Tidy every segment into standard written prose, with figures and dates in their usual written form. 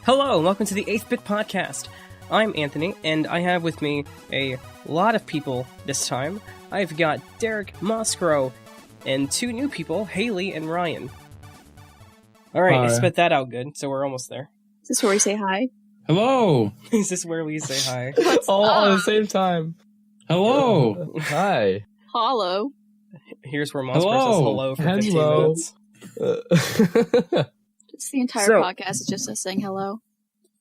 Hello, and welcome to the 8th Bit Podcast. I'm Anthony, and I have with me a lot of people this time. I've got Derek Moskrow and two new people, Haley and Ryan. Alright, I spit that out good, so we're almost there. Is this where we say hi? Hello! Is this where we say hi? All at the same time. Hello! Hi. Hello. Here's where Moskrow says hello for 15 minutes. It's the entire So- podcast is just us saying hello.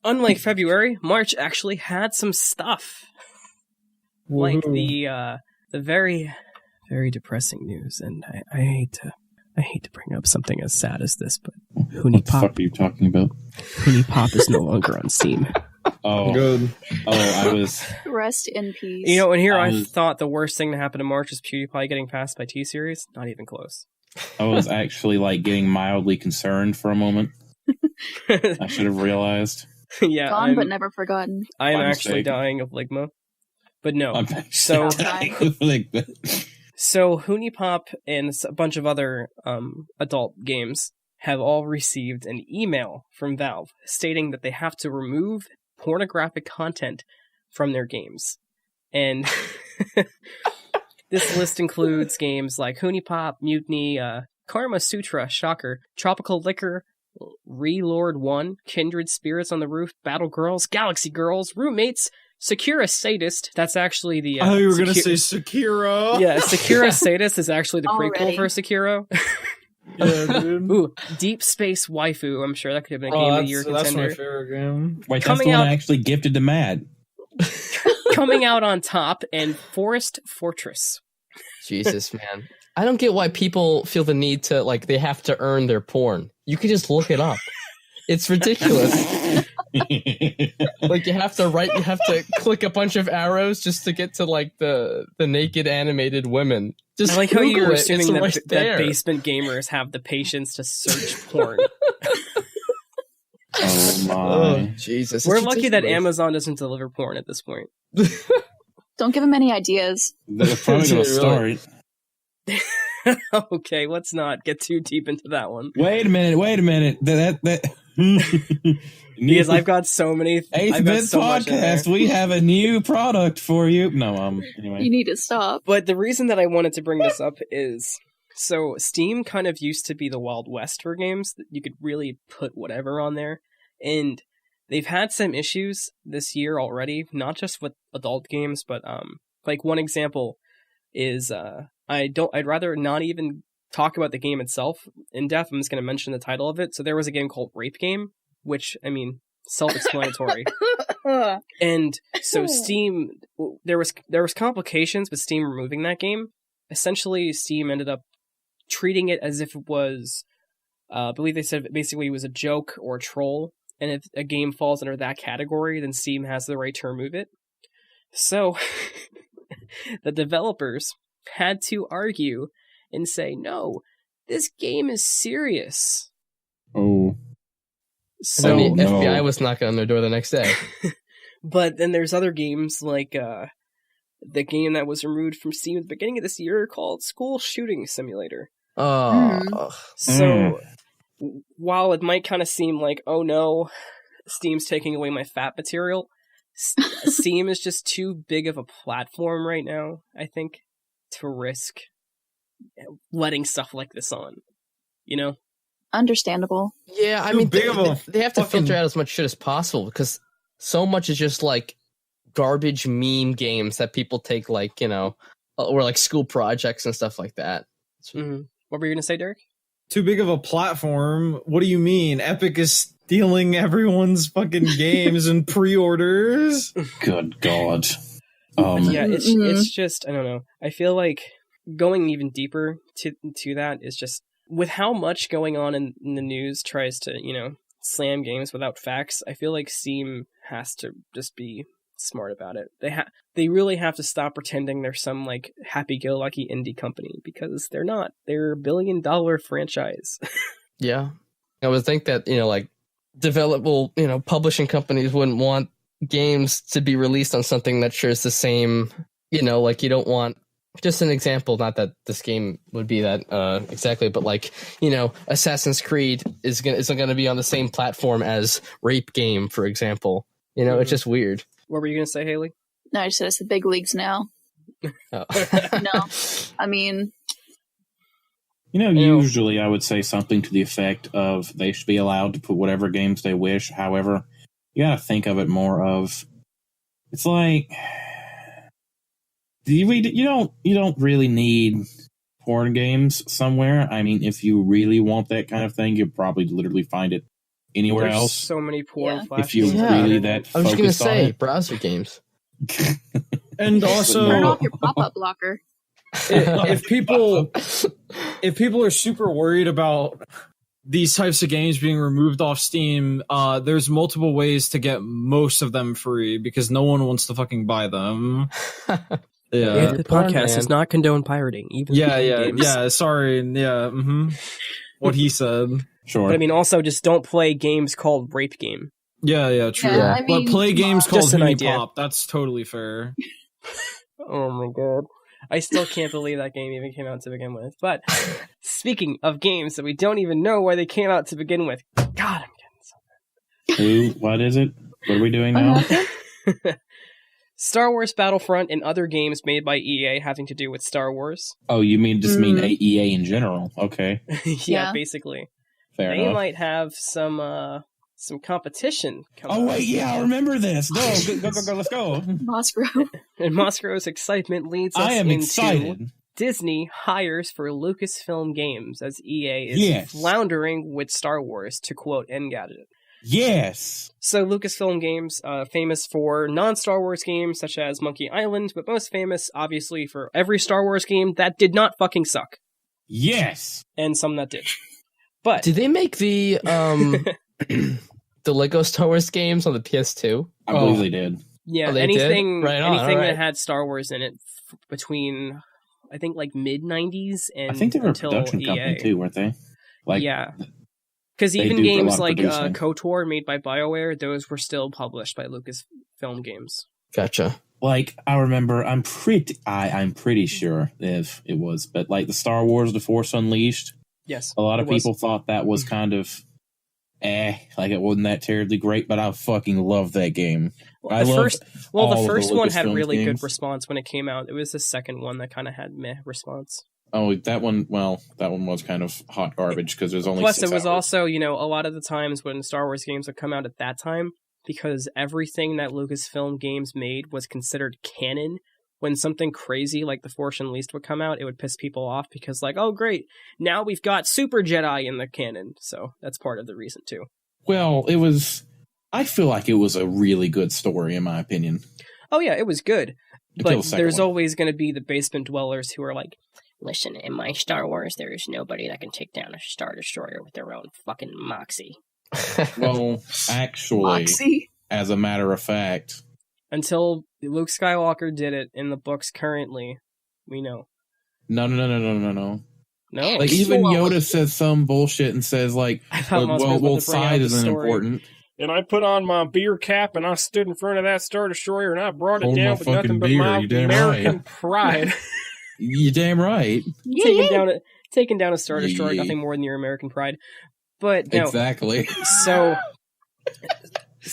Unlike February, March actually had some stuff. Like the very, very depressing news, and I hate to bring up something as sad as this, but What the fuck are you talking about? Huni Pop is no longer on Steam. Oh, Good. I was... Rest in peace. You know, and here I I was- thought the worst thing to happen in March was PewDiePie getting passed by T-Series. Not even close. I was actually, getting mildly concerned for a moment. I should have realized. Yeah, Gone but never forgotten. I'm My actually mistake. dying of Ligma. But no. I'm So- like that. So, Huni Pop and a bunch of other adult games have all received an email from Valve stating that they have to remove pornographic content from their games. And this list includes games like Huni Pop, Mutiny, Karma Sutra, Shocker, Tropical Liquor, Relord 1, Kindred Spirits on the Roof, Battle Girls, Galaxy Girls, Roommates, Sakura Sadist. That's actually the... I thought you were going to say Sekiro. Yeah, Sakura Sadist is actually the prequel Already. for Sekiro. Yeah, dude. Ooh, Deep Space Waifu. I'm sure that could have been a Game of the Year that's my contender. favorite game. Wait, that's Coming the one out- I actually gifted to Matt. Coming out on top, and Forest Fortress. Jesus, man. I don't get why people feel the need to, they have to earn their porn. You can just look it up. It's ridiculous. You have to click a bunch of arrows just to get to, the naked animated women. Just I like how Google you're it. assuming It's that, right that there. basement gamers have the patience to search porn. Oh, my. Oh, Jesus. We're it's lucky that ridiculous. Amazon doesn't deliver porn at this point. Don't give him any ideas. That's probably going to Really? start. Okay, let's not get too deep into that one. Wait a minute. That Because I've got so many... 8th I've got Bit so much in there. Podcast, we have a new product for you. No, You anyway. need to stop. But the reason that I wanted to bring this up is, so Steam kind of used to be the Wild West for games. You could really put whatever on there. And they've had some issues this year already, not just with adult games, but one example is I'd rather not even talk about the game itself in depth. I'm just going to mention the title of it. So there was a game called Rape Game, which, self-explanatory. And so Steam, there was complications with Steam removing that game. Essentially, Steam ended up treating it as if it was, I believe they said basically it was a joke or a troll. And if a game falls under that category, then Steam has the right to remove it. So the developers had to argue and say, no, this game is serious. Oh. So, And the no. FBI was knocking on their door the next day. but then there's other games like the game that was removed from Steam at the beginning of this year called School Shooting Simulator. Oh. So while it might kind of seem like, oh no, Steam's taking away my fat material, Steam is just too big of a platform right now, I think, to risk letting stuff like this on. You know? Understandable. Yeah, I Too mean, big of a they have to fucking- filter out as much shit as possible because so much is just garbage meme games that people take or school projects and stuff like that. Mhm. What were you going to say, Derek? Too big of a platform. What do you mean? Epic is stealing everyone's fucking games and pre-orders? Good God. Yeah, Mhm. it's just, I don't know. I feel like going even deeper to that is just, with how much going on in the news tries to, slam games without facts, I feel like Steam has to just be smart about it. They really have to stop pretending they're some happy-go-lucky indie company, because they're not. They're a billion-dollar franchise. Yeah, I would think that publishing companies wouldn't want games to be released on something that shares the same. You don't want just an example, not that this game would be that exactly, but like, you know, Assassin's Creed isn't going to be on the same platform as Rape Game, for example. You know, it's just weird. What were you going to say, Haley? No, I just said it's the big leagues now. Oh. No, I mean, You know, You know- usually I would say something to the effect of they should be allowed to put whatever games they wish. However, you gotta think of it more of, it's like, you don't really need porn games somewhere. I mean, if you really want that kind of thing, you'll probably literally find it anywhere There's else. so many porn Yeah. flashes. If you're Yeah. really that I was just going to focused on say, it. browser games. And turn also, off your pop-up blocker. if people are super worried about these types of games being removed off Steam, there's multiple ways to get most of them free because no one wants to fucking buy them. Yeah. The Porn, podcast man. does not condone pirating. Even Yeah. games. Sorry. Yeah. What he said. Sure. But I mean, also just don't play games called Rape Game. Yeah. True. Yeah, I mean, but play games called Just an Hoonie idea. Pop. That's totally fair. Oh my god. I still can't believe that game even came out to begin with. But speaking of games that we don't even know why they came out to begin with, God, I'm getting so What is it? What are we doing What now? happened? Star Wars Battlefront and other games made by EA having to do with Star Wars. Oh, you mean Mm. EA in general? Okay, Yeah, Yeah. basically. fair They enough. might have some competition coming Oh up. wait, yeah, I remember this. Go, let's go. Moscow. And Moscow's excitement leads us I am into excited. Disney hires for Lucasfilm Games as EA is Yes. floundering with Star Wars, to quote Engadget. Yes. So Lucasfilm Games, famous for non-Star Wars games such as Monkey Island, but most famous, obviously, for every Star Wars game that did not fucking suck, Yes. and some that did. But Did they make the the Lego Star Wars games on the PS2? I believe they did. yeah, Oh, they did? anything Right on, anything alright. that had Star Wars in it between, I think, like mid-90s and I think they were a until production EA. company too, weren't they? Like, yeah. Because they even do a games lot of like producing. KOTOR, made by BioWare, those were still published by Lucasfilm Games. Gotcha. like I remember, I'm pretty sure if it was, but like the Star Wars: The Force Unleashed. Yes, A lot of it was. people thought that was kind of like it wasn't that terribly great, but I fucking love that game. Well, I the love first, well, all the of the first one had Lucasfilm really good games. response when it came out. It was the second one that kind of had meh response. Oh, that one. Well, that one was kind of hot garbage because there's only. Plus, 6 it was hours. also, you know, a lot of the times when Star Wars games would come out at that time, because everything that Lucasfilm Games made was considered canon. When something crazy like The Force Unleashed would come out, it would piss people off because, like, oh great, now we've got Super Jedi in the canon. So that's part of the reason too. Well, it was. I feel like it was a really good story, in my opinion. Oh yeah, it was good. Until But the second there's one. always going to be the basement dwellers who are like, listen, in my Star Wars, there is nobody that can take down a Star Destroyer with their own fucking moxie. Well, actually, Moxie. as a matter of fact, Until Luke Skywalker did it in the books currently, we know. no. No. Like even Yoda says some bullshit and says like, I thought Moss was well, about to bring out side the isn't story. important. And I put on my beer cap and I stood in front of that Star Destroyer and I brought Hold my fucking beer, you damn right. pride. You damn right. taking down a Star Destroyer, Yeah. nothing more than your American pride. But no, Exactly. so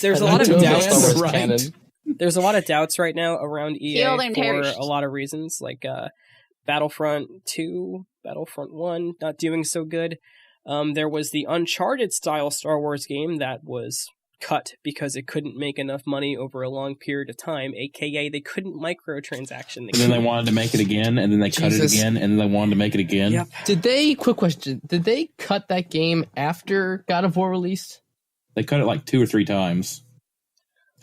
there's a lot of Two Damn those Star Wars right. canon. there's a lot of doubts right now around EA Killed and for perished. a lot of reasons, like Battlefront 2, Battlefront 1 not doing so good. There was the Uncharted style Star Wars game that was cut because it couldn't make enough money over a long period of time, aka they couldn't microtransaction the And then they game. wanted to make it again, and then they cut it Jesus. again, and then they wanted to make it again. Yep. Quick question, did they cut that game after God of War released? They cut it like 2 or 3 times,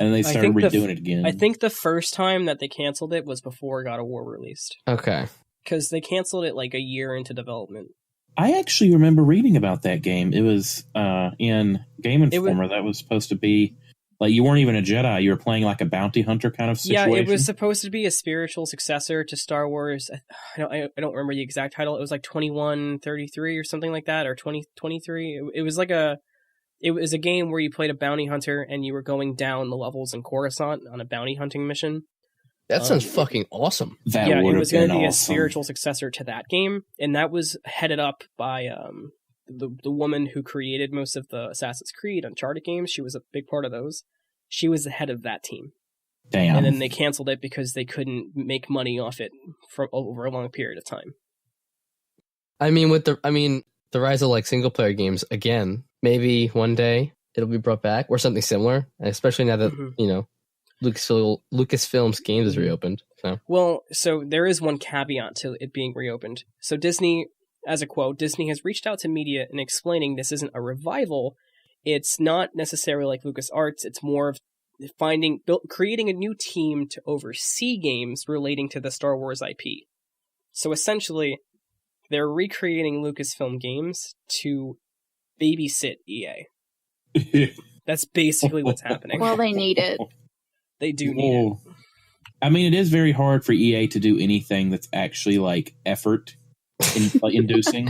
and then they started think the- redoing it again. I think the first time that they canceled it was before God of War released, Okay. because they canceled it like a year into development. I actually remember reading about that game. It was in Game It was- Informer. That was supposed to be like you weren't even a Jedi; you were playing like a bounty hunter kind of situation. Yeah, it was supposed to be a spiritual successor to Star Wars. I don't remember the exact title. It was like 2133 or something like that, or 2023. It was like it was a game where you played a bounty hunter and you were going down the levels in Coruscant on a bounty hunting mission. That sounds fucking awesome. That yeah, would it have was going been to be a awesome. spiritual successor to that game, and that was headed up by the woman who created most of the Assassin's Creed Uncharted games. She was a big part of those. She was the head of that team, Damn. and then they canceled it because they couldn't make money off it for over a long period of time. I mean, the rise of like single player games again. Maybe one day it'll be brought back or something similar, especially now that Mhm. you know Lucasfilm's games is reopened. So Well, so there is one caveat to it being reopened. So Disney, as a quote, Disney has reached out to media and explaining this isn't a revival. It's not necessarily like LucasArts. It's more of creating a new team to oversee games relating to the Star Wars IP. So essentially, they're recreating Lucasfilm games to babysit EA. That's basically what's happening. Well, they need it. They do need it. Well, I mean, it is very hard for EA to do anything that's actually like effort inducing.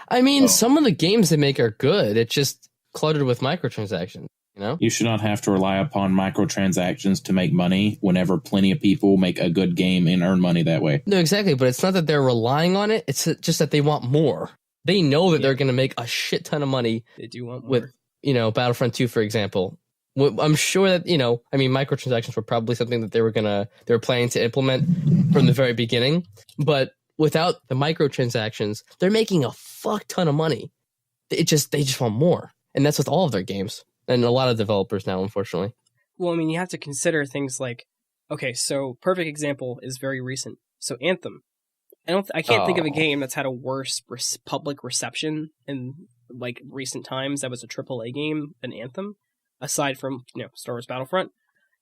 I mean, Oh. some of the games they make are good. It's just cluttered with microtransactions. You know. You should not have to rely upon microtransactions to make money whenever plenty of people make a good game and earn money that way. No, exactly. But it's not that they're relying on it. It's just that they want more. They know that Yeah. they're going to make a shit ton of money They do want more. with, Battlefront 2, for example. I'm sure that, microtransactions were probably something that they were planning to implement from the very beginning. But without the microtransactions, they're making a fuck ton of money. They just want more. And that's with all of their games. And a lot of developers now, unfortunately. Well, I mean, you have to consider things like, okay, so perfect example is very recent. So Anthem. I can't think of a Oh. game that's had a worse public reception in like recent times that was a AAA game than Anthem, aside from Star Wars Battlefront.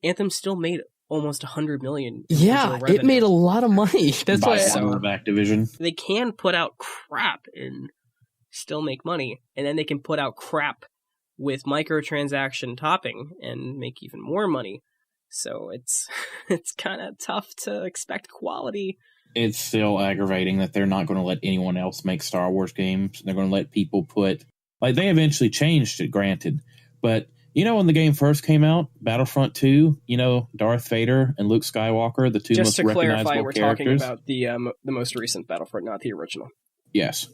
Anthem still made almost $100 million. in Yeah, digital it revenue. made a lot of money. That's By why. order of Activision. They can put out crap and still make money, and then they can put out crap with microtransaction topping and make even more money. So it's kind of tough to expect quality. It's still aggravating that they're not going to let anyone else make Star Wars games. They're going to let people they eventually changed it, granted. But, when the game first came out, Battlefront 2, Darth Vader and Luke Skywalker, the two Just most to clarify, recognizable we're characters. talking about the most recent Battlefront, not the original. Yes.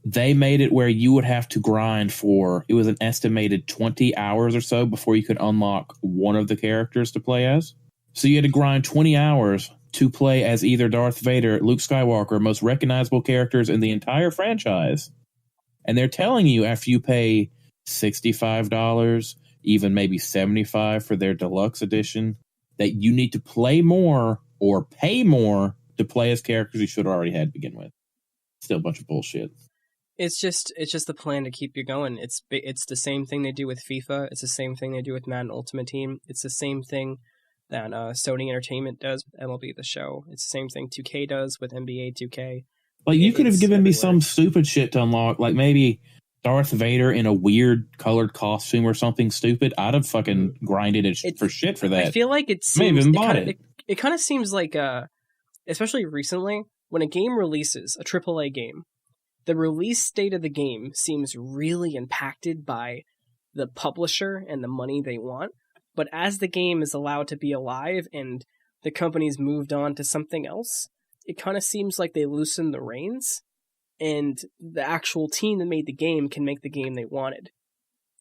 They made it where you would have to grind it was an estimated 20 hours or so before you could unlock one of the characters to play as. So you had to grind 20 hours to play as either Darth Vader, Luke Skywalker, most recognizable characters in the entire franchise. And they're telling you after you pay $65, even maybe $75 for their deluxe edition, that you need to play more or pay more to play as characters you should have already had to begin with. Still a bunch of bullshit. It's just the plan to keep you going. It's the same thing they do with FIFA. It's the same thing they do with Madden Ultimate Team. It's the same thing that Sony Entertainment does with MLB The Show. It's the same thing 2K does with NBA 2K. Like, you could have It's given me everywhere. some stupid shit to unlock, like maybe Darth Vader in a weird colored costume or something stupid. I'd have fucking grinded it for shit for that. I feel like it May have seems even bought it. it kind of seems like especially recently when a game releases, a AAA game, the release date of the game seems really impacted by the publisher and the money they want. But as the game is allowed to be alive and the company's moved on to something else, it kind of seems like they loosen the reins and the actual team that made the game can make the game they wanted.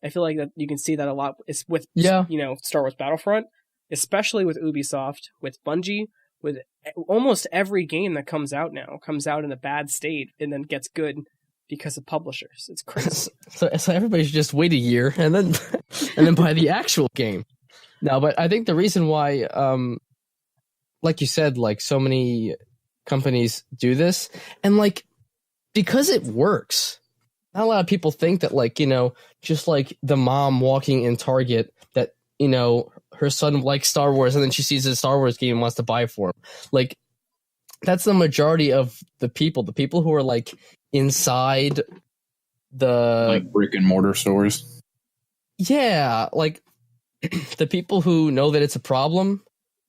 I feel like that you can see that a lot. It's with Star Wars Battlefront, especially with Ubisoft, with Bungie, with almost every game that comes out now comes out in a bad state and then gets good because of publishers. It's crazy. So everybody should just wait a year and then buy the actual game. No, but I think the reason why, like you said, like so many companies do this, and like because it works. Not a lot of people think that, like, just like the mom walking in Target that, her son likes Star Wars and then she sees a Star Wars game and wants to buy it for him. Like, that's the majority of the people who are like inside the like brick and mortar stores. Yeah, like the people who know that it's a problem.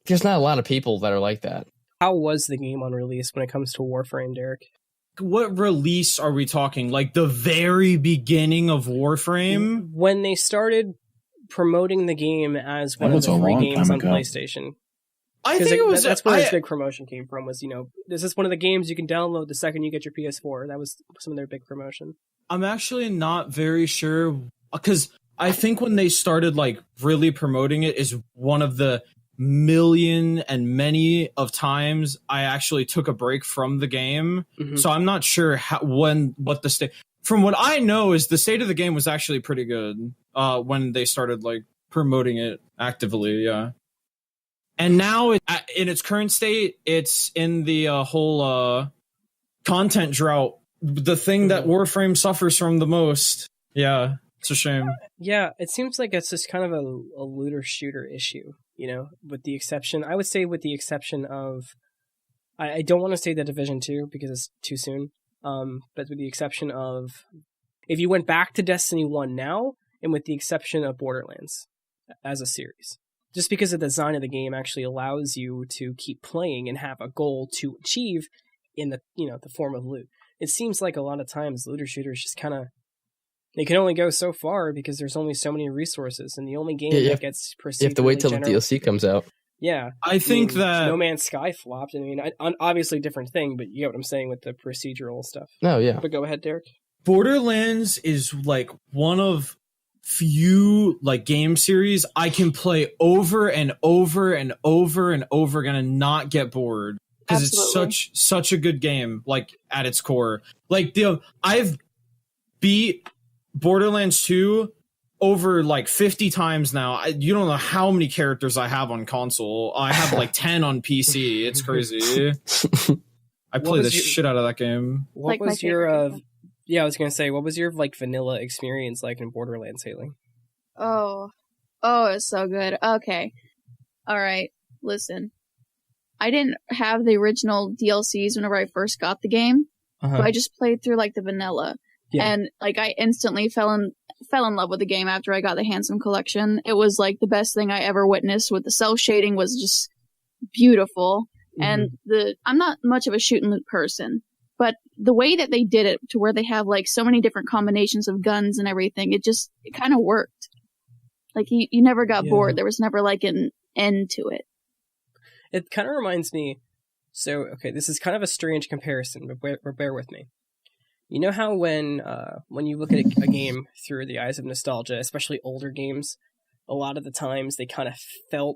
There's not a lot of people that are like that. How was the game on release when it comes to Warframe, Derek? What release are we talking? Like the very beginning of Warframe? When they started promoting the game as one That of was the a free long games time on ago. PlayStation. I think it was that's where his big promotion came from. Was this is one of the games you can download the second you get your PS4. That was some of their big promotion. I'm actually not very sure because I think when they started like really promoting it is one of the million and many of times I actually took a break from the game. Mhm. So I'm not sure what the state. From what I know is the state of the game was actually pretty good when they started like promoting it actively. Yeah. And now, in its current state, it's in the whole content drought. The thing that Warframe suffers from the most. Yeah, it's a shame. Yeah, it seems like it's just kind of a looter shooter issue, with the exception, I would say with the exception of, I don't want to say the Division 2 because it's too soon, but with the exception of, if you went back to Destiny 1 now, and with the exception of Borderlands as a series. Just because the design of the game actually allows you to keep playing and have a goal to achieve in the the form of loot. It seems like a lot of times looter shooters just kind of they can only go so far because there's only so many resources, and the only game that gets procedurally You have to wait till the DLC comes out. Yeah, I think that No Man's Sky flopped. I mean, obviously different thing, but you get what I'm saying with the procedural stuff. No, yeah. But go ahead, Derek. Borderlands is like one of few like game series I can play over and over and over and over again and not get bored because it's such a good game like at its core. Like I've beat Borderlands 2 over like 50 times now. You don't know how many characters I have on console. I have like 10 on PC. It's crazy. I play the shit out of that game. What was your yeah, I was gonna say, what was your like vanilla experience like in Borderlands, Haley? Oh, it's so good. Okay, all right. Listen, I didn't have the original DLCs whenever I first got the game, so I just played through like the vanilla, and like I instantly fell in love with the game after I got the Handsome Collection. It was like the best thing I ever witnessed. With the cell shading was just beautiful, and I'm not much of a shoot and loot person. But the way that they did it to where they have like so many different combinations of guns and everything, it kind of worked. Like you never got bored. There was never like an end to it. It kind of reminds me. So okay, this is kind of a strange comparison, but bear with me. You know how when you look at a game through the eyes of nostalgia, especially older games, a lot of the times they kind of felt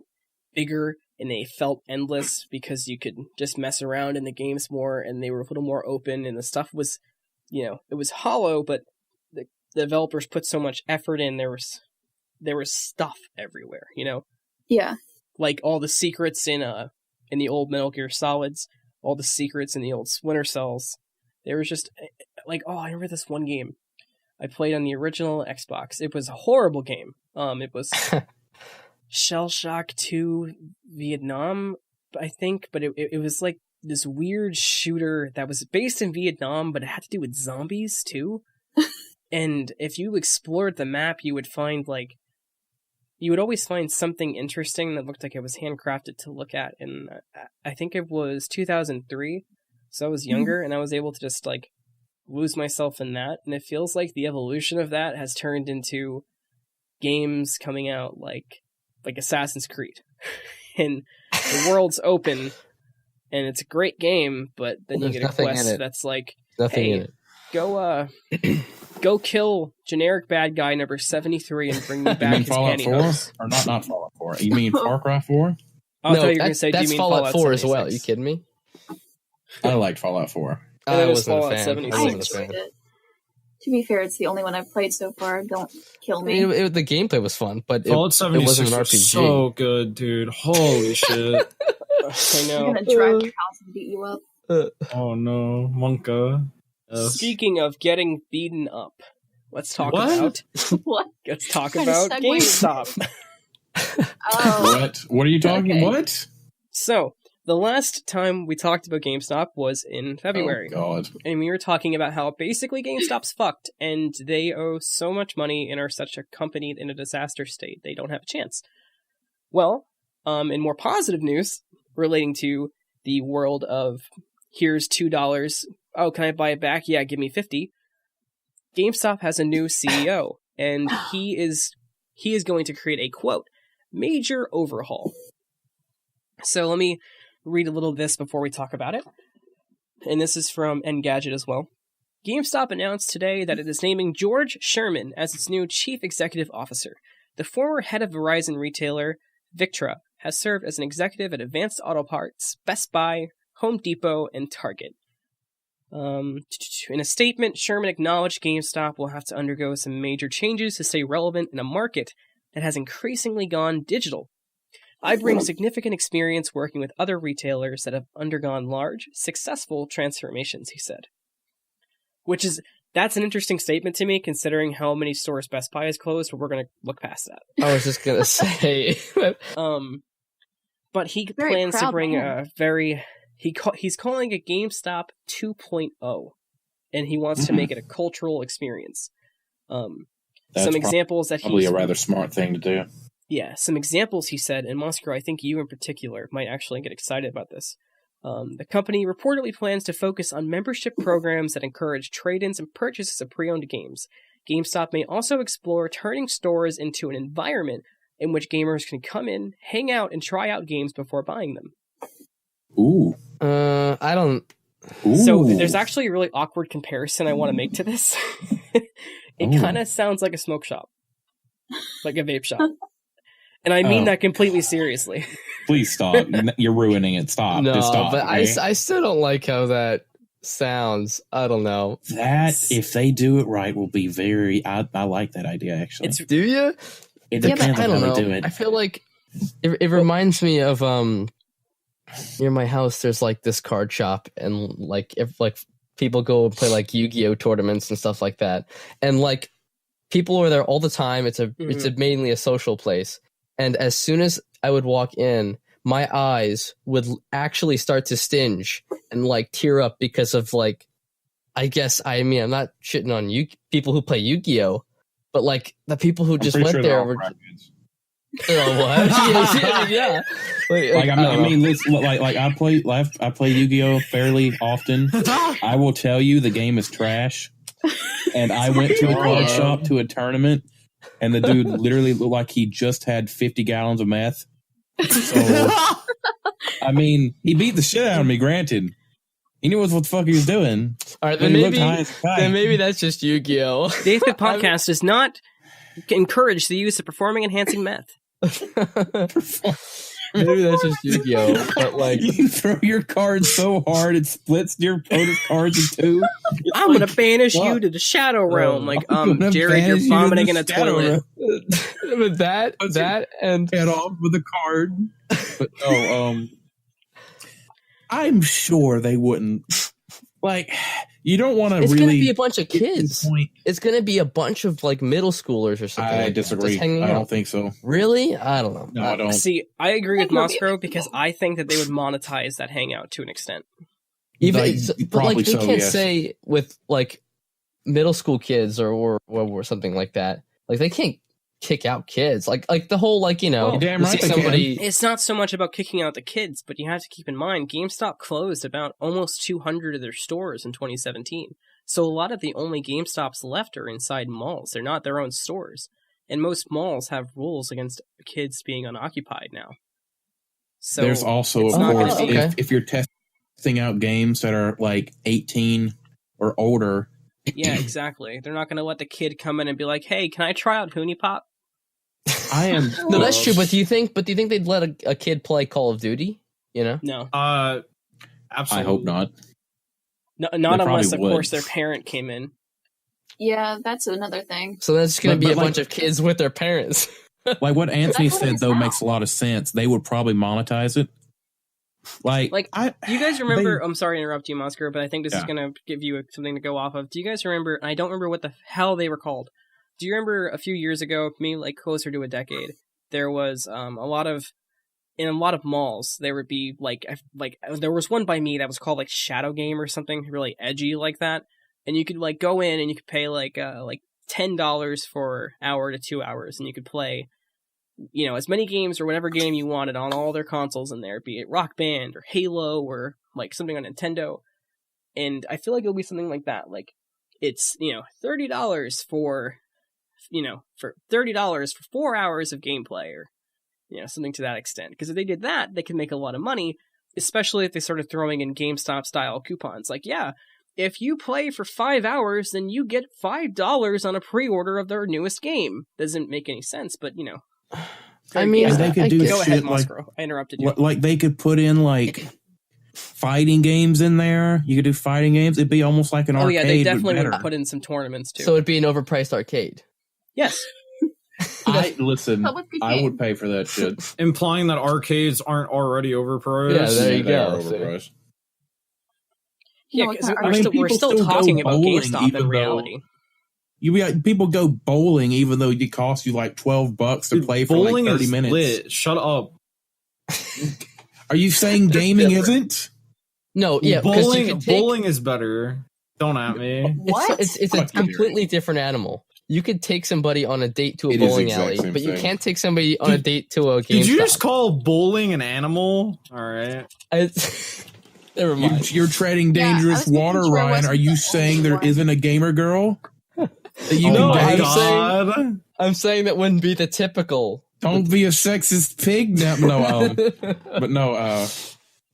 bigger and they felt endless because you could just mess around in the games more, and they were a little more open, and the stuff was, it was hollow, but the developers put so much effort in. There was stuff everywhere, Yeah. Like all the secrets in the old Metal Gear Solids, all the secrets in the old Splinter Cells. There was just like, I remember this one game I played on the original Xbox. It was a horrible game. It was Shell Shock 2 Vietnam, I think, but it was like this weird shooter that was based in Vietnam, but it had to do with zombies too. And if you explored the map, you would always find something interesting that looked like it was handcrafted to look at. And I think it was 2003, so I was younger, and I was able to just like lose myself in that. And it feels like the evolution of that has turned into games coming out like Assassin's Creed. And the world's open, and it's a great game, but then you get a quest that's like, nothing in it. Go kill generic bad guy number 73 and bring me back his Fallout 4? pantyhose. Or not Fallout 4. You mean Far Cry 4? I thought you were going to say, do you that's mean Fallout 4 as 76? well. Are you kidding me? I liked Fallout 4. And I then wasn't a Fallout fan. 76. I I wasn't a fan. enjoyed it. To be fair, it's the only one I've played so far. Don't kill I me. mean, the gameplay was fun, but it Fallout 76 wasn't an was RPG. so good, dude. Holy shit. I I'm know. gonna drive your house and beat you up. Oh no, Monka. Yes. Speaking of getting beaten up, let's talk What? about What? Talk Kind of about segue. GameStop. Oh, What are you talking Okay. What? So, the last time we talked about GameStop was in February. Oh, God. And we were talking about how basically GameStop's fucked, and they owe so much money and are such a company in a disaster state, they don't have a chance. Well, in more positive news relating to the world of here's $2, oh, can I buy it back? Yeah, give me 50. GameStop has a new CEO, and he is going to create a, quote, major overhaul. So let me read a little of this before we talk about it. And this is from Engadget as well. GameStop announced today that it is naming George Sherman as its new Chief Executive Officer. The former head of Verizon retailer, Victra, has served as an executive at Advanced Auto Parts, Best Buy, Home Depot, and Target. In a statement, Sherman acknowledged GameStop will have to undergo some major changes to stay relevant in a market that has increasingly gone digital. I bring significant experience working with other retailers that have undergone large, successful transformations, he said. That's an interesting statement to me, considering how many stores Best Buy has closed, but we're going to look past that. I was just going to say. But he Very plans to bring man. a very... He's calling it GameStop 2.0, and he wants to make it a cultural experience. That's some examples that probably a rather smart thing to do. Yeah, some examples he said, and Moskro, I think you in particular might actually get excited about this. The company reportedly plans to focus on membership programs that encourage trade-ins and purchases of pre-owned games. GameStop may also explore turning stores into an environment in which gamers can come in, hang out, and try out games before buying them. Ooh. I don't. Ooh. So there's actually a really awkward comparison I want to make to this. It kind of sounds like a smoke shop, like a vape shop. And I mean that completely seriously. Please stop. You're ruining it. Stop. No, Just stop. but okay? I still don't like how that sounds. I don't know. That, if they do it right, will be very... I like that idea, actually. Do you? It depends I on don't how know. they do it. I feel like it reminds me of near my house. There's like this card shop, and like if like people go and play like Yu-Gi-Oh tournaments and stuff like that, and like people are there all the time. It's mainly a social place, and as soon as I would walk in, my eyes would actually start to stinge and like tear up because of like, I'm not shitting on people who play Yu-Gi-Oh, but like the people who just went there were. Oh, what? Yeah. I play Yu-Gi-Oh fairly often. I will tell you the game is trash. And I went to a card shop to a tournament, and the dude literally looked like he just had 50 gallons of meth. So, I mean, he beat the shit out of me, granted. He knew what the fuck he was doing. All right, then maybe that's just Yu-Gi-Oh. The 8th Podcast does not encourage the use of performing-enhancing meth. Maybe that's just Yu-Gi-Oh. But like, you can throw your cards so hard it splits your opponent's cards in two. I'm gonna banish you to the Shadow Realm. Like, Jared, you're vomiting in a toilet. With that and head off with a card. But I'm sure they wouldn't. Like, you don't want to really... It's going to be a bunch of kids. It's going to be a bunch of, like, middle schoolers or something. I disagree. I don't think so. Really? I don't know. No, I don't. See, I agree with Moskro because I think that they would monetize that hangout to an extent. But, like, they can't say with, like, middle school kids or something like that. Like, they can't kick out kids. Like the whole, like, you know... Damn right somebody... It's not so much about kicking out the kids, but you have to keep in mind, GameStop closed about almost 200 of their stores in 2017. So a lot of the only GameStops left are inside malls. They're not their own stores. And most malls have rules against kids being unoccupied now. So there's also, of course, if you're testing out games that are, like, 18 or older... Yeah, exactly. They're not going to let the kid come in and be like, hey, can I try out Hoonie Pop? I am. No, that's true. But do you think they'd let a kid play Call of Duty? You know? No. Absolutely. I hope not. No, not unless, of course, their parent came in. Yeah, that's another thing. So that's going to be a bunch of kids with their parents. Like what Anthony said, though, makes a lot of sense. They would probably monetize it. Like do you guys remember? I'm sorry to interrupt you, Moskro, but I think this is going to give you something to go off of. Do you guys remember? And I don't remember what the hell they were called. Do you remember a few years ago, maybe like closer to a decade, there was in a lot of malls there would be like there was one by me that was called like Shadow Game or something really edgy like that, and you could like go in and you could pay like $10 for hour to 2 hours, and you could play, you know, as many games or whatever game you wanted on all their consoles in there, be it Rock Band or Halo or like something on Nintendo. And I feel like it'll be something like that. Like it's, you know, $30 for 4 hours of gameplay, or something to that extent. Because if they did that, they could make a lot of money, especially if they started throwing in GameStop-style coupons. Like, yeah, if you play for 5 hours, then you get $5 on a pre-order of their newest game. Doesn't make any sense, but, I mean, they could do go shit ahead, like, Moskro. I interrupted you. like they could put in like fighting games in there. You could do fighting games. It'd be almost like an arcade. Yeah, they definitely but would better. put in some tournaments too. so it'd be an overpriced arcade. Yes. Listen, Public I game. would pay for that shit. Implying that arcades aren't already overpriced. Yeah, there you They are go. overpriced. Yeah, No, 'cause it's not. we're I mean, still people still talking go about bowling, GameStop even in though- reality. People go bowling even though it costs you like $12 to Dude, play for bowling like 30 is minutes. lit. Shut up. Are you saying gaming isn't? No, yeah, because you Bowling, can take, bowling is better. Don't at me. What? It's a Fuck you, completely different animal. You could take somebody on a date to a It is the bowling exact alley, same but you thing. can't take somebody on a date to a GameStop. Did you just call bowling an animal? All right. Never mind. You're treading Yeah, I dangerous was making water, sure it Ryan. wasn't Are you the saying there only isn't a gamer girl that you Oh can my date? god. I'm saying that wouldn't be the typical. Don't be a sexist pig. But no.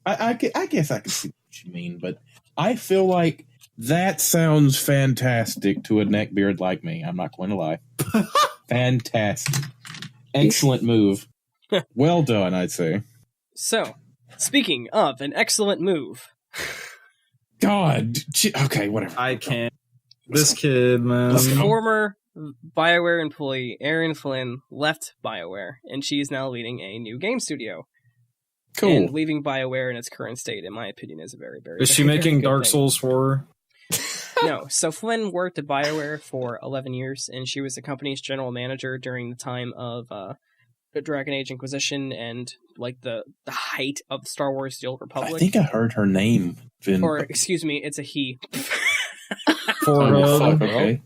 I guess I can see what you mean, but I feel like that sounds fantastic to a neckbeard like me. I'm not going to lie. Fantastic. Excellent move. Well done, I'd say. So, speaking of an excellent move, God. Okay, whatever. I can't. This kid, man. former BioWare employee Erin Flynn left BioWare, and she is now leading a new game studio. Cool. And leaving BioWare in its current state, in my opinion, is a very, very Is she very making good Dark thing. Souls 4? No. So Flynn worked at BioWare for 11 years, and she was the company's general manager during the time of the Dragon Age Inquisition and like the height of Star Wars: The Old Republic. I think I heard her name. Finn. Or excuse me, it's a he. Oh, fuck, For okay.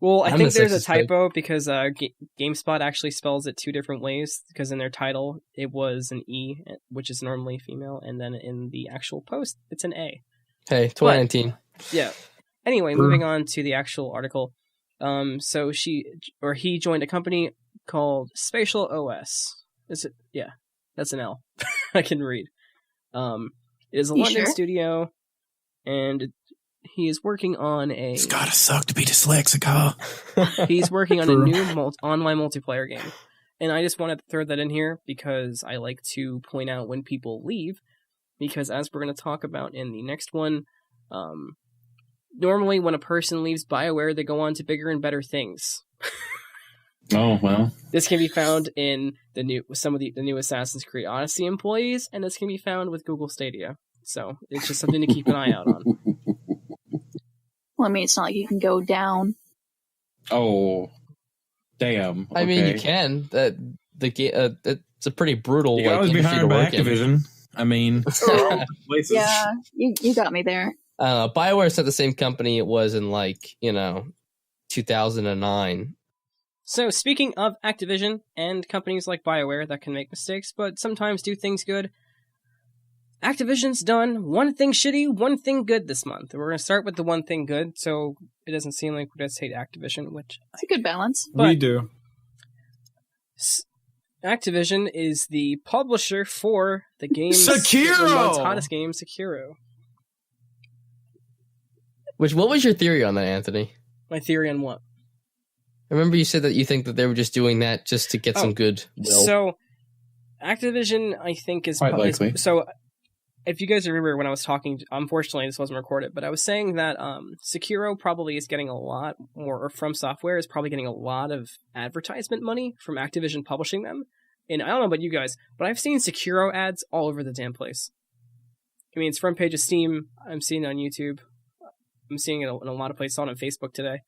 Well, I I'm think the there's a sexist pig. typo because GameSpot actually spells it two different ways. Because in their title, it was an E, which is normally female, and then in the actual post, it's an A. Hey, 2019. Yeah. Anyway, moving on to the actual article. So he joined a company called Spatial OS. Is it? Yeah, that's an L. I can read. It is a You London sure? studio, and he is working on a. It's gotta suck to be dyslexic, huh? He's working on True. a new online multiplayer game. And I just wanted to throw that in here because I like to point out when people leave. Because as we're going to talk about in the next one, normally when a person leaves BioWare, they go on to bigger and better things. Oh, well. This can be found in the new Assassin's Creed Odyssey employees, and this can be found with Google Stadia. So it's just something to keep an eye out on. Well, I mean, it's not like you can go down. Oh, damn. I mean, you okay. can. It's a pretty brutal You can always be industry to hired by work in. Activision. I mean, places. Yeah, you got me there. BioWare's not the same company it was in 2009. So, speaking of Activision and companies like BioWare that can make mistakes, but sometimes do things good, Activision's done one thing shitty, one thing good this month. We're going to start with the one thing good, so it doesn't seem like we just hate Activision, which It's a good balance. But- We do. Activision is the publisher for the game Sekiro! the month's hottest game, Sekiro. What was your theory on that, Anthony? My theory on what? I remember you said that you think that they were just doing that just to get some good will. So, Activision, I think, is... Quite likely. So, if you guys remember when I was talking, unfortunately this wasn't recorded, but I was saying that Sekiro probably is getting a lot more, or From Software is probably getting a lot of advertisement money from Activision publishing them. And I don't know about you guys, but I've seen Sekiro ads all over the damn place. I mean, it's front page of Steam. I'm seeing it on YouTube. I'm seeing it in a lot of places. On Facebook today.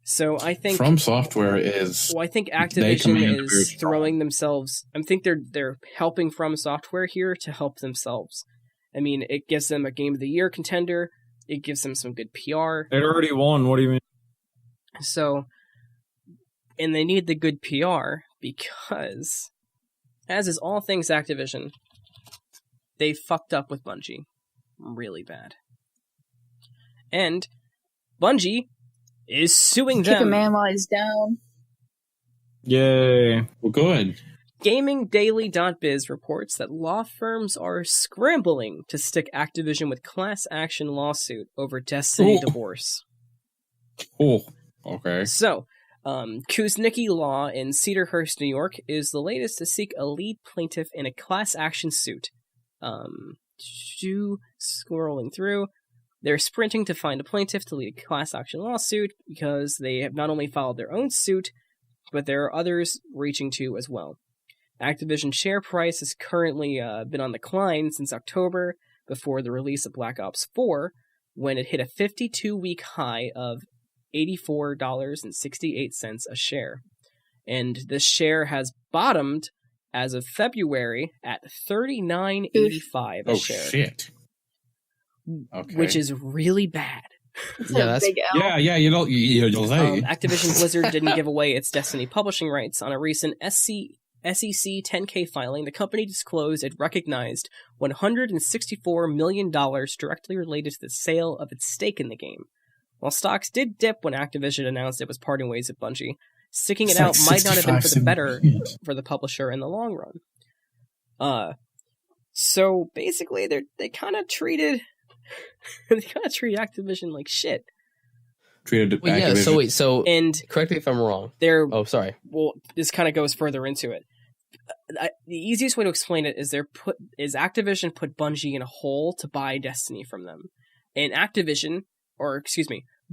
So I think From Software is. Well, I think command Activision very is strong. throwing themselves. I think they're helping From Software here to help themselves. I mean, it gives them a Game of the Year contender. It gives them some good PR. It already won. What do you mean? So, and they need the good PR because, as is all things Activision, they fucked up with Bungie really bad. And Bungie is suing Kick a them. man while he's down. Yay. Well, good. GamingDaily.biz reports that law firms are scrambling to stick Activision with class action lawsuit over Destiny divorce. Oh, okay. So, Kuznicki Law in Cedarhurst, New York, is the latest to seek a lead plaintiff in a class action suit. Scrolling through, they're sprinting to find a plaintiff to lead a class action lawsuit because they have not only filed their own suit, but there are others reaching to as well. Activision share price has currently been on the decline since October, before the release of Black Ops 4, when it hit a 52-week high of $84.68 a share. And this share has bottomed as of February at $39.85 a share. Oh, shit. Okay. Which is really bad. That's a big L. Yeah, you'll say. Activision Blizzard didn't give away its Destiny publishing rights. On a recent SEC 10K filing, the company disclosed it recognized $164 million directly related to the sale of its stake in the game. While stocks did dip when Activision announced it was parting ways with Bungie, sticking it out might not have been for the better for the publisher in the long run. So basically, they kind of treated Activision like shit. Treated Well, yeah. Activision. So And correct me if I'm wrong. Oh, sorry. Well, this kind of goes further into it. The easiest way to explain it is Activision put Bungie in a hole to buy Destiny from them, and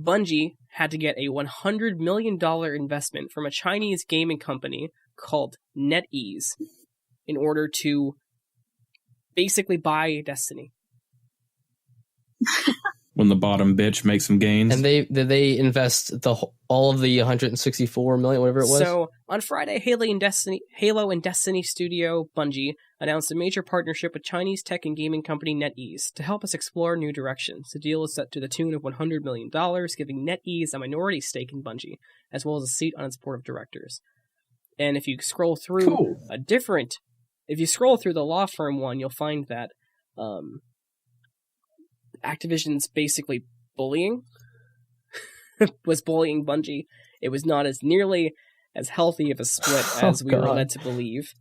Bungie had to get a $100 million investment from a Chinese gaming company called NetEase in order to basically buy Destiny. When the bottom bitch makes some gains. And did they invest all of the 164 million, whatever it was? So on Friday, Halo and Destiny studio Bungie announced a major partnership with Chinese tech and gaming company NetEase to help us explore new directions. The deal is set to the tune of $100 million, giving NetEase a minority stake in Bungie, as well as a seat on its board of directors. And if you scroll through if you scroll through the law firm one, you'll find that Activision's basically was bullying Bungie. It was not as nearly as healthy of a split as we were led to believe.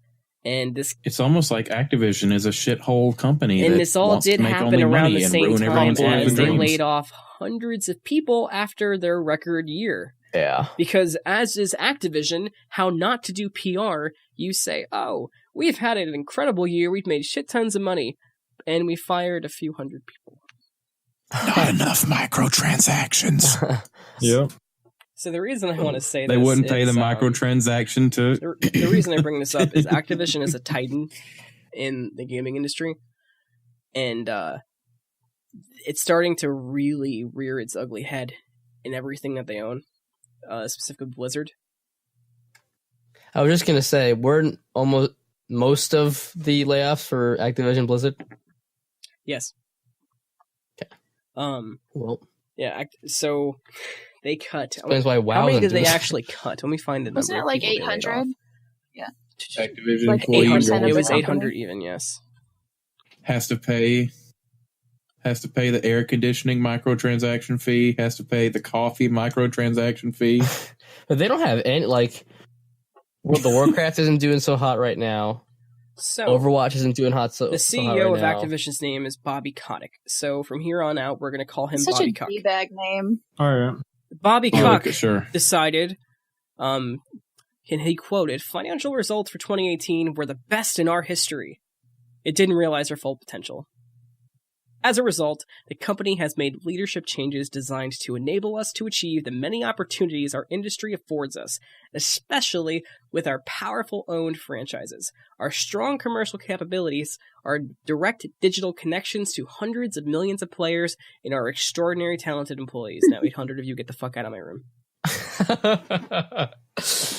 And it's almost like Activision is a shithole company. And this all did happen around the same time as they laid off hundreds of people after their record year. Yeah. Because as is Activision, how not to do PR, you say, oh, we've had an incredible year, we've made shit tons of money, and we fired a few hundred people. Not enough microtransactions. Yep. So the reason I want to say they wouldn't pay the microtransaction to... The reason I bring this up is Activision is a titan in the gaming industry, and it's starting to really rear its ugly head in everything that they own, specifically Blizzard. I was just going to say, weren't almost most of the layoffs for Activision Blizzard? Yes. Okay. Well, yeah. So they cut. Explains why WoW. How many did they actually cut? Let me find the number. Wasn't it like 800? Yeah. Activision like employees. It was 800 even. Yes. Has to pay the air conditioning microtransaction fee. Has to pay the coffee microtransaction fee. But they don't have any World of Warcraft isn't doing so hot right now. So Overwatch isn't doing hot so. The CEO so of right Activision's name is Bobby Kotick. So from here on out, we're going to call him Such Bobby a Cock. D-bag name. All right. Bobby Koch sure. decided, and he quoted, "Financial results for 2018 were the best in our history. It didn't realize their full potential. As a result, the company has made leadership changes designed to enable us to achieve the many opportunities our industry affords us, especially with our powerful owned franchises, our strong commercial capabilities, our direct digital connections to hundreds of millions of players, and our extraordinary talented employees." Now 800 of you get the fuck out of my room.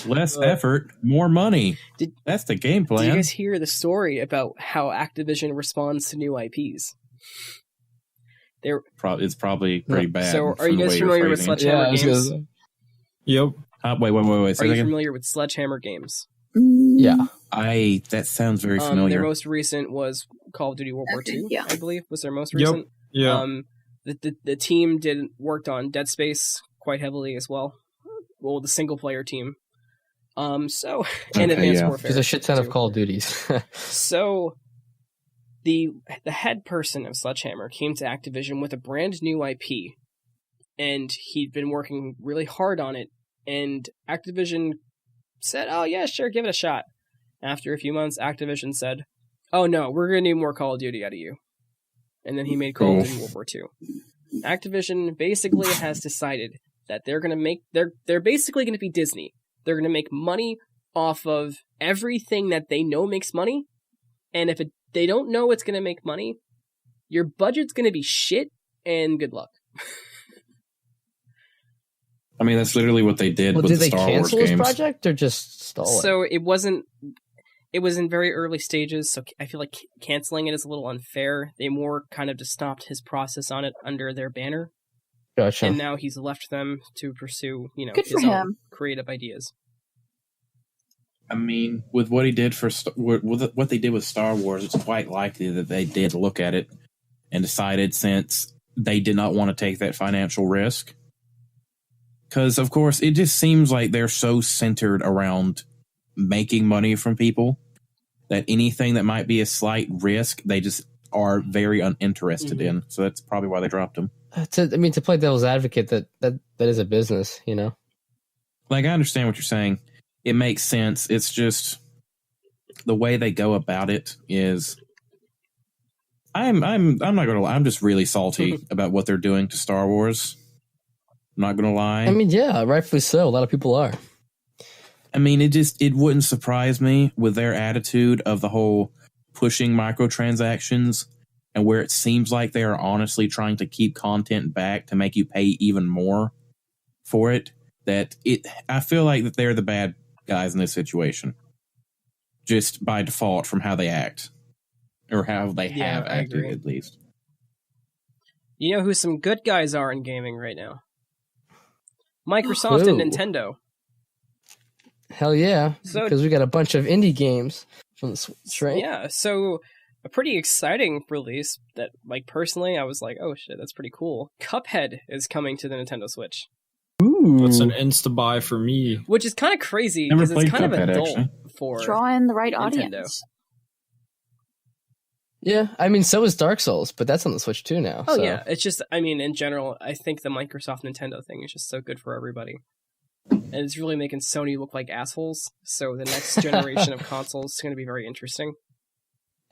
Less effort, more money. That's the game plan. Did you guys hear the story about how Activision responds to new IPs? It's probably pretty bad. So, are you guys familiar with Sledgehammer Games? Yep. Wait. Are you familiar with Sledgehammer Games? Yeah. That sounds very familiar. Their most recent was Call of Duty World War II, yeah. I believe, was their most recent. Yeah. The team worked on Dead Space quite heavily as well. Well, the single player team. So and Advanced Warfare. There's a shit ton of Call of Duties. So the head person of Sledgehammer came to Activision with a brand new IP, and he'd been working really hard on it. And Activision said, "Oh yeah, sure, give it a shot." After a few months, Activision said, "Oh no, we're gonna need more Call of Duty out of you." And then he made Call of Duty World War II. Activision basically has decided that they're basically gonna be Disney. They're gonna make money off of everything that they know makes money, and if they don't know it's gonna make money, your budget's gonna be shit, and good luck. I mean, that's literally what they did with the Star Wars games. Did they cancel this project or just stall it? So it was in very early stages, so I feel like canceling it is a little unfair. They more kind of just stopped his process on it under their banner. Gotcha. And now he's left them to pursue, his own creative ideas. I mean, with what he did with what they did with Star Wars, it's quite likely that they did look at it and decided, since they did not want to take that financial risk. Because, of course, it just seems like they're so centered around making money from people that anything that might be a slight risk, they just are very uninterested in. So that's probably why they dropped him. To play devil's advocate, that is a business, Like, I understand what you're saying. It makes sense. It's just the way they go about it is. I'm not gonna lie. I'm just really salty about what they're doing to Star Wars. I'm not gonna lie. I mean, yeah, rightfully so. A lot of people are. I mean, it wouldn't surprise me with their attitude of the whole pushing microtransactions, and where it seems like they are honestly trying to keep content back to make you pay even more for it. I feel like that they're the bad guys in this situation, just by default from how they act, or how they have acted, at least. You know who some good guys are in gaming right now? Microsoft and Nintendo. Hell yeah, because we got a bunch of indie games from the Switch, right? Yeah, so a pretty exciting release that, like, personally, I was like, oh shit, that's pretty cool. Cuphead is coming to the Nintendo Switch. Ooh. That's an insta-buy for me. Which is kind of crazy, because it's kind Cuphead, of adult actually. for draw in the right Nintendo. audience. Yeah, I mean, so is Dark Souls, but that's on the Switch too now. Oh so. yeah, it's just, I mean, in general, I think the Microsoft Nintendo thing is just so good for everybody. And it's really making Sony look like assholes, so the next generation of consoles is going to be very interesting.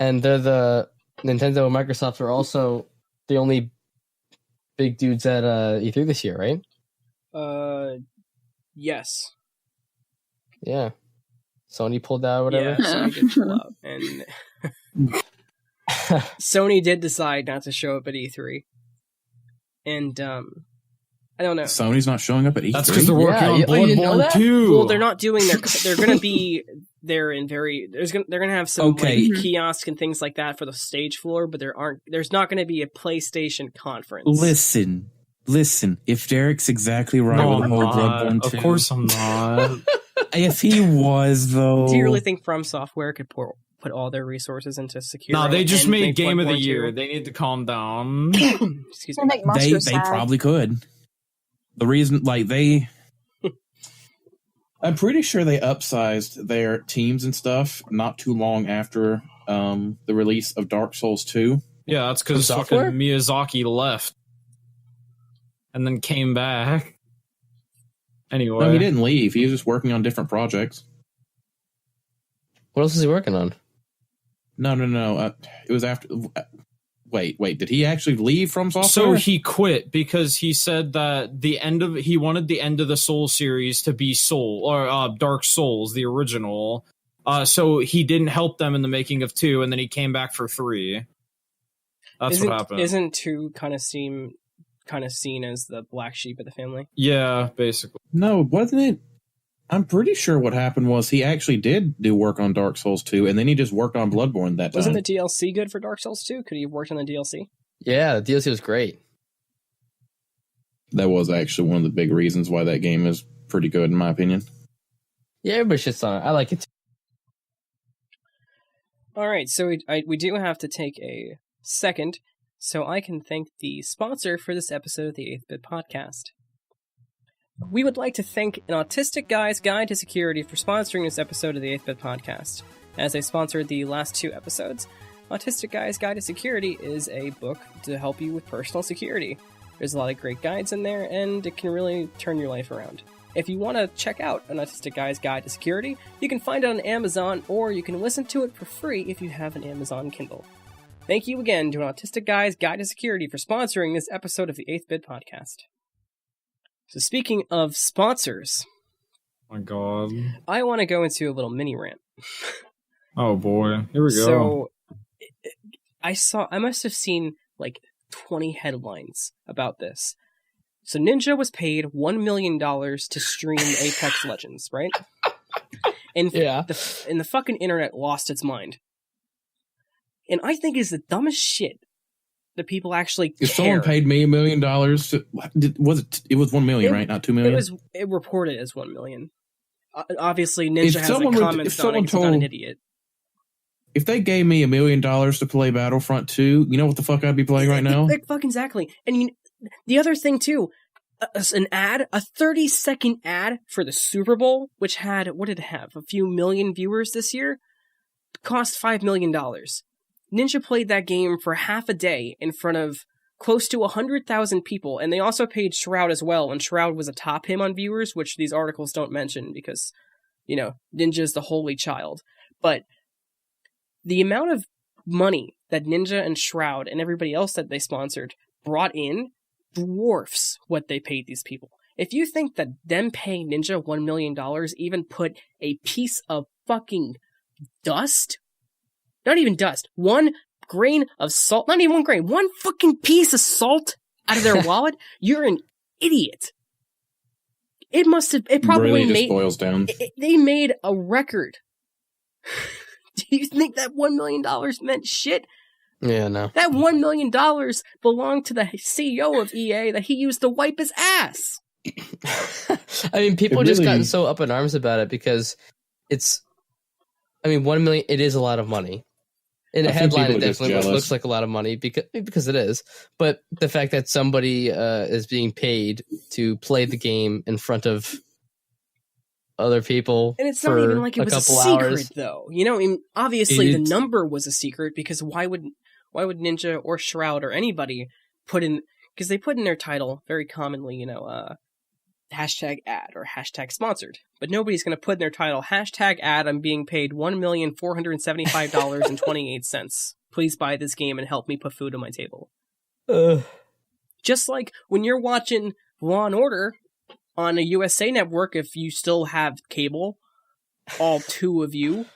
And they're the Nintendo and Microsoft are also the only big dudes at E3 this year, right? Yes. Yeah. Sony pulled out or whatever. Yeah, Sony did pull out. And Sony did decide not to show up at E3. And, I don't know. Sony's not showing up at E3? That's because they're working on Bloodborne 2. Well, they're not doing they're going to be there in they're going to have some like, kiosk and things like that for the stage floor, but there's not going to be a PlayStation conference. Listen, if Derek's exactly right with the whole Bloodborne 2. Of course I'm not. If he was, though. Do you really think From Software could put all their resources into security? No, they just made Game of the Year. They need to calm down. Excuse me. They probably could. The reason, like, I'm pretty sure they upsized their teams and stuff not too long after the release of Dark Souls 2. Yeah, that's because fucking Miyazaki left. And then came back. Anyway. No, he didn't leave. He was just working on different projects. What else is he working on? No. It was after... Wait, did he actually leave From Software? So he quit because he said that he wanted the end of the Soul series to be Dark Souls, the original. So he didn't help them in the making of 2, and then he came back for 3. What happened. Isn't 2 kind of seen as the black sheep of the family? Yeah, basically. No, wasn't it? I'm pretty sure what happened was he actually did do work on Dark Souls 2, and then he just worked on Bloodborne that time. Wasn't the DLC good for Dark Souls 2? Could he have worked on the DLC? Yeah, the DLC was great. That was actually one of the big reasons why that game is pretty good, in my opinion. Yeah, everybody shits on it. I like it too. All right, so we do have to take a second so I can thank the sponsor for this episode of the 8th Bit Podcast. We would like to thank An Autistic Guy's Guide to Security for sponsoring this episode of the 8th Bit Podcast. As they sponsored the last 2 episodes, Autistic Guy's Guide to Security is a book to help you with personal security. There's a lot of great guides in there, and it can really turn your life around. If you want to check out An Autistic Guy's Guide to Security, you can find it on Amazon, or you can listen to it for free if you have an Amazon Kindle. Thank you again to An Autistic Guy's Guide to Security for sponsoring this episode of the 8th Bit Podcast. So speaking of sponsors... Oh my god. I want to go into a little mini rant. Oh boy, here we go. So, I must have seen like 20 headlines about this. So Ninja was paid $1 million to stream Apex Legends, right? And the fucking internet lost its mind. And I think it's the dumbest shit that people actually care. If someone paid me $1 million, it was $1 million, right? Not $2 million? It reported as $1 million. Obviously, Ninja has comments on it because I'm not an idiot. If they gave me $1 million to play Battlefront 2, you know what the fuck I'd be playing right now? Fucking exactly. And the other thing, too, a 30-second ad for the Super Bowl, which had, what did it have, a few million viewers this year, cost $5 million. Ninja played that game for half a day in front of close to 100,000 people, and they also paid Shroud as well, and Shroud was atop him on viewers, which these articles don't mention because, Ninja is the holy child. But the amount of money that Ninja and Shroud and everybody else that they sponsored brought in dwarfs what they paid these people. If you think that them paying Ninja $1 million even put a piece of fucking dust, not even dust, 1 grain of salt, not even 1 grain, 1 fucking piece of salt out of their wallet, you're an idiot. It probably really made, just boils down. They made a record. Do you think that $1 million meant shit? Yeah, no. That $1 million belonged to the CEO of EA that he used to wipe his ass. I mean, people just gotten so up in arms about it because $1 million, it is a lot of money. In a headline, it definitely looks like a lot of money because it is. But the fact that somebody is being paid to play the game in front of other people, and it's not even like it was a secret, though. Obviously the number was a secret because why would Ninja or Shroud or anybody put in, because they put in their title very commonly, hashtag ad or hashtag sponsored, but nobody's going to put in their title hashtag ad. I'm being paid $1,475.28. Please buy this game and help me put food on my table. Just like when you're watching Law and Order on a USA Network, if you still have cable, all 2 of you,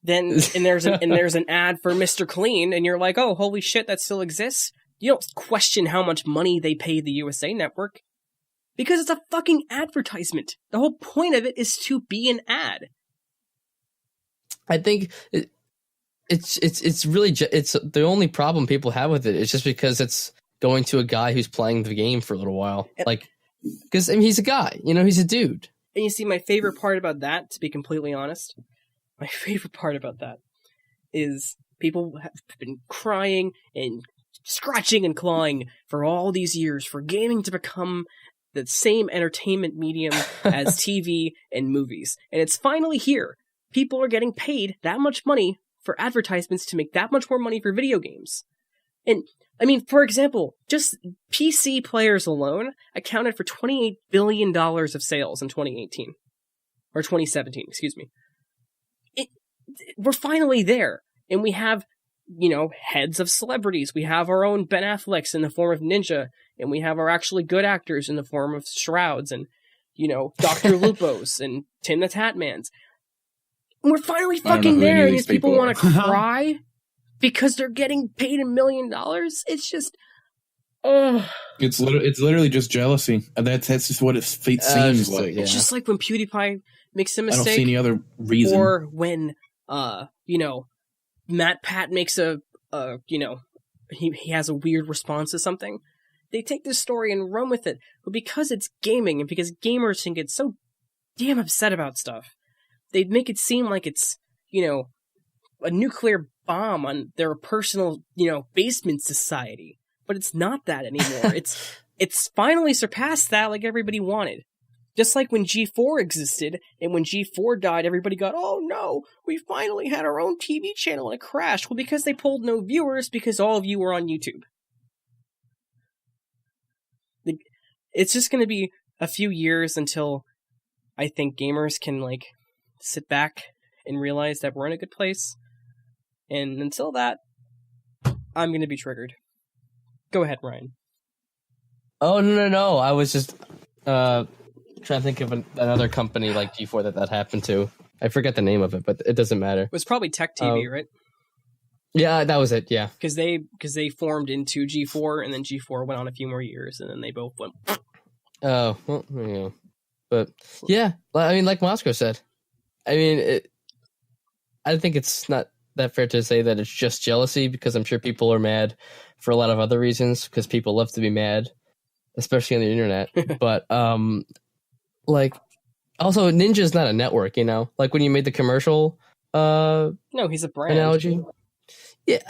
then and there's an ad for Mr. Clean, and you're like, oh, holy shit, that still exists. You don't question how much money they pay the USA Network because it's a fucking advertisement. The whole point of it is to be an ad. I think it's really the only problem people have with it is just because it's going to a guy who's playing the game for a little while, because he's a guy, he's a dude. And you see, my favorite part about that, to be completely honest, is people have been crying and scratching and clawing for all these years for gaming to become the same entertainment medium as TV and movies. And it's finally here. People are getting paid that much money for advertisements to make that much more money for video games. And for example, just PC players alone accounted for $28 billion of sales in 2018. Or 2017, excuse me. We're finally there. And we have, heads of celebrities. We have our own Ben Afflecks in the form of Ninja. And we have our actually good actors in the form of Shrouds and, Dr. Lupos and Tim the Tatmans. And we're finally fucking there. And these people want to cry because they're getting paid $1 million. It's just, It's literally just jealousy. That's just what it seems like. It's just like when PewDiePie makes a mistake. I don't see any other reason. Or when, Matt Pat makes he has a weird response to something. They take this story and run with it. But because it's gaming and because gamers can get so damn upset about stuff, they make it seem like it's, a nuclear bomb on their personal, basement society. But it's not that anymore. It's finally surpassed that like everybody wanted. Just like when G4 existed, and when G4 died, everybody got, oh no, we finally had our own TV channel and it crashed. Well, because they pulled no viewers, because all of you were on YouTube. It's just going to be a few years until I think gamers can, like, sit back and realize that we're in a good place. And until that, I'm going to be triggered. Go ahead, Ryan. Oh, no. I was just trying to think of another company like G4 that happened to. I forget the name of it, but it doesn't matter. It was probably Tech TV, right? Yeah, that was it, yeah. Because they formed into G4, and then G4 went on a few more years, and then they both went... Oh, well, there you go. But, yeah, I mean, like Moscow said, I mean, I think it's not that fair to say that it's just jealousy, because I'm sure people are mad for a lot of other reasons, because people love to be mad, especially on the internet. But, like, also, Ninja's not a network, you know? Like, when you made the commercial no, he's a brand. Analogy. Yeah,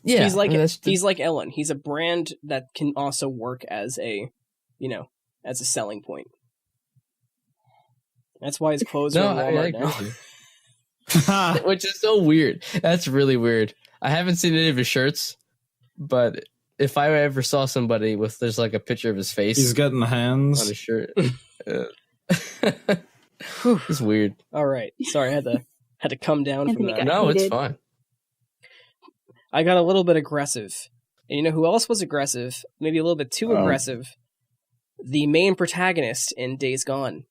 He's like he's like Ellen. He's a brand that can also work as a, as a selling point. That's why his clothes are in Walmart now. Which is so weird. That's really weird. I haven't seen any of his shirts, but if I ever saw somebody with there's like a picture of his face, he's got in the hands on his shirt. It's weird. All right, sorry, I had to come down from that. No, it's fine. I got a little bit aggressive. And you know who else was aggressive? Maybe a little bit too aggressive. The main protagonist in Days Gone.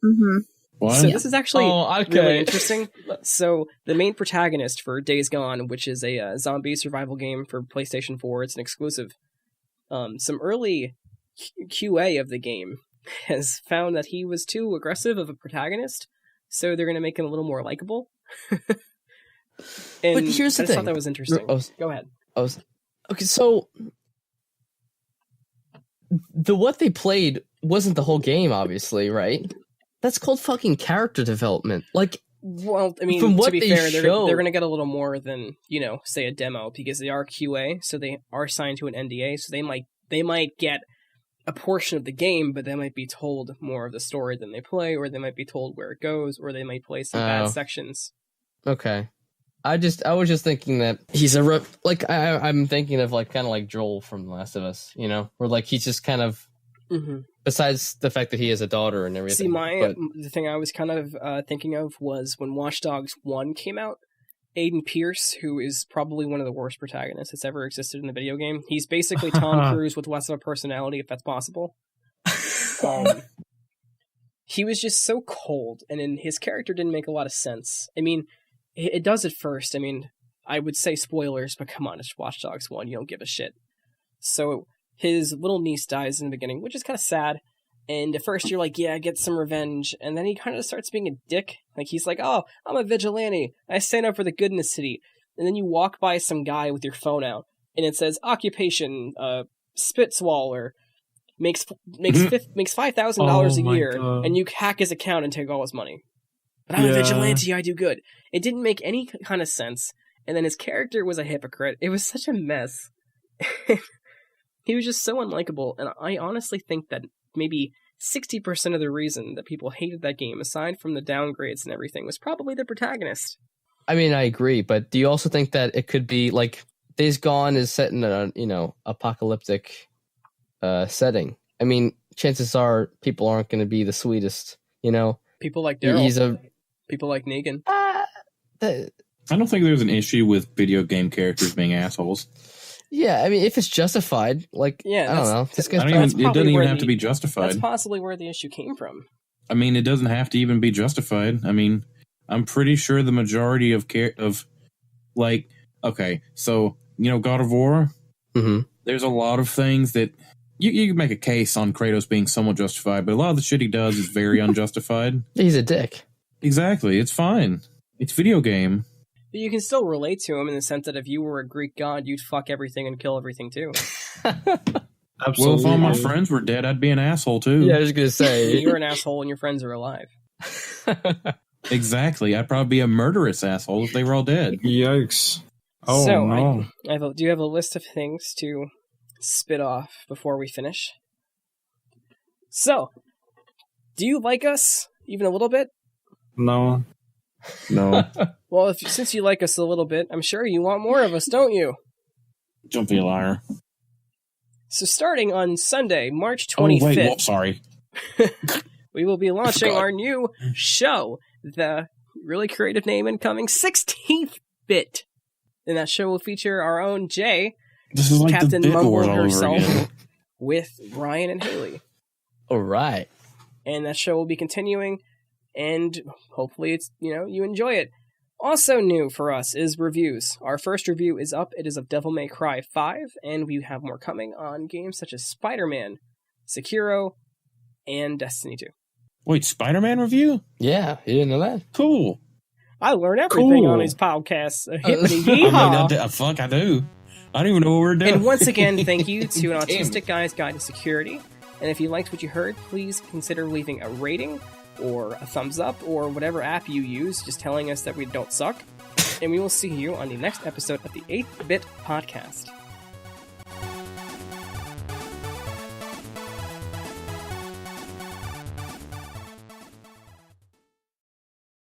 Mm-hmm. What? So this is actually really interesting. So the main protagonist for Days Gone, which is a zombie survival game for PlayStation 4, it's an exclusive. Some early QA of the game has found that he was too aggressive of a protagonist, so they're going to make him a little more likable. But here's the thing. I thought that was interesting. Go ahead. Okay, so what they played wasn't the whole game, obviously, right? That's called fucking character development. Like, well, I mean, to be fair, they're going to get a little more than, say a demo, because they are QA, so they are signed to an NDA, so they might get a portion of the game, but they might be told more of the story than they play, or they might be told where it goes, or they might play some bad sections. Okay. I was just thinking that he's I'm thinking of like kind of like Joel from The Last of Us, where like he's just kind of besides the fact that he has a daughter and everything. See, the thing I was kind of thinking of was when Watch Dogs 1 came out, Aiden Pierce, who is probably one of the worst protagonists that's ever existed in the video game. He's basically Tom Cruise with less of a personality, if that's possible. He was just so cold, and his character didn't make a lot of sense. I mean, it does at first. I mean, I would say spoilers, but come on, it's Watch Dogs 1. You don't give a shit. So his little niece dies in the beginning, which is kind of sad. And at first you're like, yeah, get some revenge. And then he kind of starts being a dick. Like, he's like, oh, I'm a vigilante. I stand up for the good in the city. And then you walk by some guy with your phone out, and it says, occupation, Spitzwaller, makes $5,000 a year, and you hack his account and take all his money. But I'm a vigilante, I do good. It didn't make any kind of sense. And then his character was a hypocrite. It was such a mess. He was just so unlikable, and I honestly think that maybe 60% of the reason that people hated that game, aside from the downgrades and everything, was probably the protagonist. I mean, I agree, but do you also think that it could be, like, Days Gone is set in a, apocalyptic setting? I mean, chances are people aren't going to be the sweetest, People like Daryl. People like Negan. I don't think there's an issue with video game characters being assholes. Yeah, I mean, if it's justified, like, I don't know. It doesn't even have to be justified. That's possibly where the issue came from. I mean, it doesn't have to even be justified. I mean, I'm pretty sure the majority of okay, so, God of War, there's a lot of things that you can make a case on Kratos being somewhat justified, but a lot of the shit he does is very unjustified. He's a dick. Exactly, it's fine. It's video game. But you can still relate to him in the sense that if you were a Greek god, you'd fuck everything and kill everything too. Absolutely. Well, if all my friends were dead, I'd be an asshole too. Yeah, I was gonna say you're an asshole and your friends are alive. Exactly. I'd probably be a murderous asshole if they were all dead. Yikes! Oh so, no! Do you have a list of things to spit off before we finish? So, Do you like us even a little bit? No. Well, since you like us a little bit, I'm sure you want more of us, don't you? Don't be a liar. So starting on Sunday, March 25th... Oh, wait, well, sorry. We will be launching our new show, the really creative name incoming 16th Bit. And that show will feature our own Jay, this is like Captain the Bit Mumble Wars all over herself, again. with Ryan and Haley. All right. And that show will be continuing, and hopefully it's, you enjoy it. Also new for us is reviews. Our first review is up. It is of Devil May Cry 5, and we have more coming on games such as Spider-Man, Sekiro, and Destiny 2. Wait, Spider-Man review? Yeah, you didn't know that? Cool. I learn everything Cool. on these podcasts. Hippity yeehaw. I do. I don't even know what we're doing. And once again, thank you to An Autistic Guy's Guide to Security. And if you liked what you heard, please consider leaving a rating or a thumbs up or whatever app you use, just telling us that we don't suck. And we will see you on the next episode of the 8th Bit Podcast.